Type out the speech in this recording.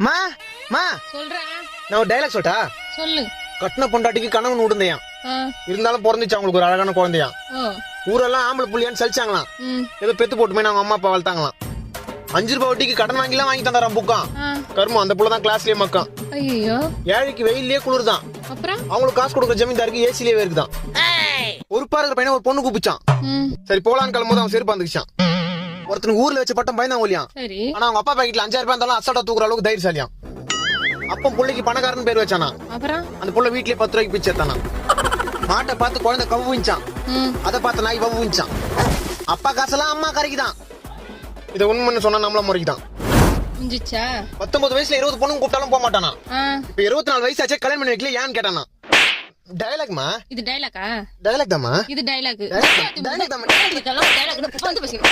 மா மா சொல்றேன். நான் ஒரு டைலாக் சொல்லிட்டா? சொல்லு. கட்டின பொண்டாட்டிக்கு கணவன் விடுந்தையான், இருந்தாலும் பிறந்துச்சு அவங்களுக்கு ஒரு அழகான குழந்தையான். ஊரெல்லாம் ஆம்பளை புள்ளியான்னு சலிச்சாங்களாம். ஏதோ பெத்து போட்டுமே அவங்க அம்மா அப்பா வளர்த்தாங்களாம். 5 ரூபாய் வட்டிக்கு கடன் வாங்கிலாம் வாங்கி தந்தாராம் புக்கான். கருமம் அந்த புள்ளதான் கிளாஸ்லயே மக்கான். ஐயோ, ஏழைக்கு வெயிலே குளிர்தான், அப்புறம் அவங்களுக்கு காசு கொடுக்குற ஜமீன்தாருக்கு ஏசிலேயே இருக்குதான். ஒரு பாருக்கிற பையனை ஒரு பொண்ணு கூப்பிச்சான். சரி போலான்னு கிளம்பும்போது அவன் செருப்பு வந்துச்சான். ஒருத்தனுக்கு ஊர்ல வச்ச பட்டம் பயந்தான் ஒலியான். சரி. ஆனா அவங்க அப்பா பாக்கெட்ல 5000 ரூபாய் இருந்தாலும் அசால்ட்டா தூக்குற அளவுக்கு தைரியசாலியான். அப்ப புள்ளைக்கு பணக்காரன் பேர் வச்சானா. அப்புறம் அந்த புள்ள வீட்லயே 10 ரூபாய்க்கு பிச்சை எடுத்தானா. மாட்டை பார்த்து குழந்தை கவுவிச்சான், அதை பார்த்து நாய் வவுவிச்சான். அப்பா காசெல்லாம் அம்மா கரைக்குதான். இதை உண்மைன்னு சொன்னா நம்மள முறைக்குதான். 19 வயசுல 20 பொண்ணுங்க கூப்பிட்டாலும் போக மாட்டானா. இப்ப 24 வயசு ஆச்சே கல்யாணம் பண்ணி வைக்கல ஏன்னு கேட்டானா. டைலாக்மா இது டைலாக்கா? டைலாக் தாமா இது டைலாக். டைலாக் தாமா. டைலாக் வந்து பேசுங்க.